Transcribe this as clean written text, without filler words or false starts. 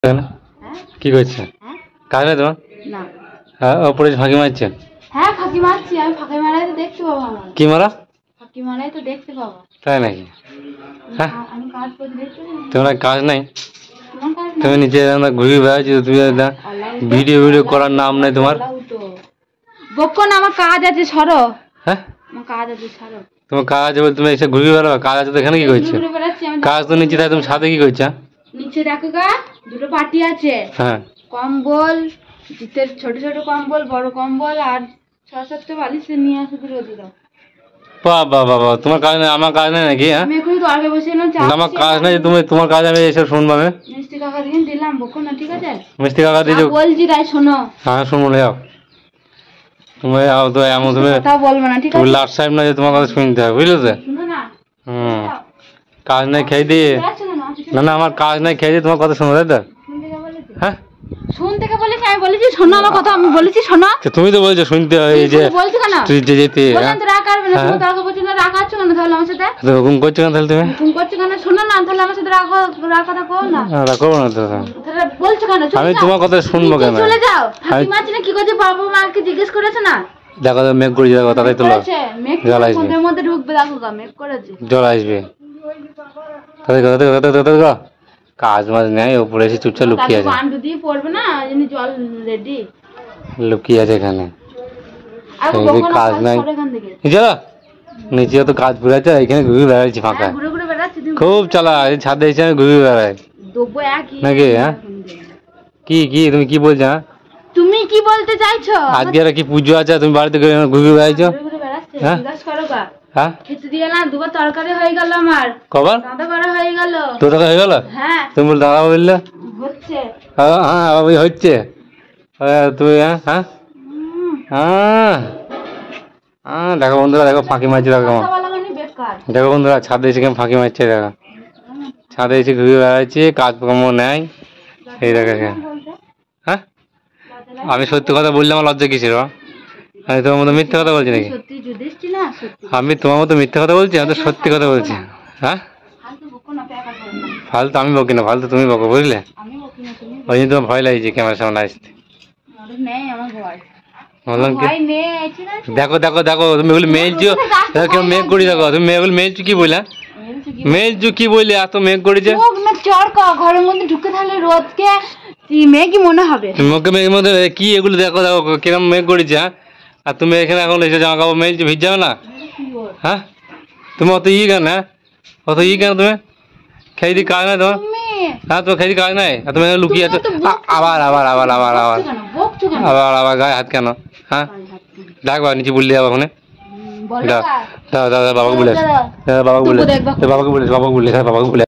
কি করছে? কাজ নাই তোমার? না। হ্যাঁ, ওপরে ফাঁকি মারছে। হ্যাঁ, ফাঁকি মারছি। আমি ফাঁকি মারাই তো দেখতে পাবো আমার। কি মারা? ফাঁকি মারাই তো দেখতে পাবো। তাই নাকি? হ্যাঁ, আমি কাজ করতে দেখতে পাবো। তোমার কাজ নাই? তোমার কাজ তুমি নাই? নিচে ঘুরে বেড়াচ্ছি, তুমি ভিডিও করার নাম নাই তোমার। বকো না, আমার কাজ আছে, সরো। হ্যাঁ, আমার কাজ আছে, সরো। তোমার কাজ আছে বলে তুমি এসে ঘুরে বেড়াবে? কাজ আছে তো এখানে কি করছো? ঘুরে বেড়াচ্ছি আমি। কাজ তো নিচে, তাই তুমি ছাদে কি করছো? নিচে দেখো গা, দুটো পাটি আছে। হ্যাঁ, কম্বল, শীতের ছোট ছোট কম্বল, বড় কম্বল আর 6-7টা বালিশ নিয়ে আসো দুটো দিলো। বাবা বাবা, তোমার কাজ নাই? আমার কাজ নাই নাকি? হ্যাঁ, আমি এখন দরকারে বসে এলাম। আমার কাজ নাই, তুমি তোমার কাজ আমি এসে শুনবো। আমি মিষ্টি কাকা দিয়ে দিলাম, বকো না, ঠিক আছে? মিষ্টি কাকা দিয়েছো? বলছি তাই শোনো। হ্যাঁ, শুনবো না, যাও তুমি। যাও তো, এমন তুমি কথা বলবো না, ঠিক তুমি আছে? লাস্ট টাইম না যে তোমার কথা শুনতে হবে, বুঝলে তো? শুনো না। কাজ নাই খেয়ে দিয়ে। না না, আমার কাজ নাই খেয়ে দিয়ে তোমার কথা শুনো, তাই তো? হ্যাঁ, শুন থেকে বলেছি, আমি বলেছি শোনো আমার কথা, আমি বলেছি শোনো। তুমি তো বলছো শুনতে হয়, এই যে বলছি কেন? তুই যে যেতে বললাম তো রাগ করবে না, তুমি তর্ক করছো না, রাগ আছো কেন তাহলে আমার সাথে? হুকুম করছো কেন তাহলে তুমি? তুমি করছো কেন? শোনো না, তাহলে আমার সাথে রাগ কথা কও না। রাখো না তো। তাহলে বলছো কেন? আমি তোমার কথা শুনবো কেন? চলে যাও। হাসি মারছি না, কি করছে? বাবা মাকে জিজ্ঞেস করেছে না? দেখো তো, মেঘ করেছে, দেখো তাড়াতাড়ি তোলো। জল আসবে, মেঘের মধ্যে ঢুকবে, দেখো গা মেঘ করেছে। জল আসবে। তাড়াতাড়ি কাজ মাজ নেই, ওপরে এসে চুপচাপ লুকিয়ে আছে। পান্ডু দিয়ে পড়বে না, যিনি জল রেডি লুকিয়ে আছে এখানে। আর কাজ নাই, চলো নিচে তো কাজ পড়ে আছে, এখানে ঘুরে বেড়াচ্ছি ফাঁকা। ঘুরে ঘুরে বেড়াচ্ছি। খুব চালা, ছাদে এসে আমি ঘুরে বেড়াই নাকি? হ্যাঁ, কি কি তুমি কি বলছো? হ্যাঁ, তুমি কি বলতে চাইছো? আজকে আর কি পুজো আছে, তুমি বাড়িতে ঘুরে বেড়াইছো? হ্যাঁ হ্যাঁ, খিচুড়ি দিয়ে না দুবার তরকারি হয়ে গেল আমার। কবার দাদা করা হয়ে গেল। তো টাকা হয়ে গেল? হ্যাঁ, তুমি বল দাদা বললে হচ্ছে। হ্যাঁ হ্যাঁ, ওই হচ্ছে। তুমি হ্যাঁ হ্যাঁ হ্যাঁ হ্যাঁ, দেখো বন্ধুরা, দেখো ফাঁকি মারছে, দেখো দেখো বন্ধুরা, ছাদে এসে কেমন ফাঁকি মারছে, দেখো ছাদে এসে ঘুরে বেড়াচ্ছে, কাজকর্ম নেয়, এই দেখো। হ্যাঁ, আমি সত্যি কথা বললে আমার লজ্জা কিসের? আমি তোমার মতো মিথ্যে কথা বলছি নাকি? আমি তোমার মতো মিথ্যে কথা বলছি? আমি তো সত্যি কথা বলছি। হ্যাঁ, ফালতু আমি বকি না, ফালতু তুমি বকো, বুঝলে? ওই জন্য তোমার ভয় লাগছে ক্যামেরার সামনে আসতে। বললাম কি, দেখো দেখো দেখো, তুমি এগুলো মেলছো, কেউ মেঘ করি, দেখো তুমি এগুলো মেলছো, কি বললা? মেলছো কি বললে? এত মেঘ করেছে, ঘরের মধ্যে ঢুকে থাকলে রোদকে মেঘই মনে হবে। মুখে মেঘের মধ্যে কি এগুলো? দেখো দেখো কিরম মেঘ করেছে। হ্যাঁ, আর তুমি এখানে এখন এসে জামা কাপড় মেলছো, ভিজ যাবে না? হ্যাঁ, তুমি অত কেন? হ্যাঁ, অত কেন? তুমি খেয়ে দিয়ে কাজ নাই তোমার? হ্যাঁ, তোমার খেয়ে দিয়ে কাজ নাই, তুমি লুকিয়ে আছো। আবার আবার আবার আবার আবার আবার আবার গায়ে হাত কেন? হ্যাঁ, দেখবা নিচে বললে যাবো ওখানে। দাদা দাদা বাবাকে বলে বাবাকে বলে বাবাকে বলে বাবাকে বলে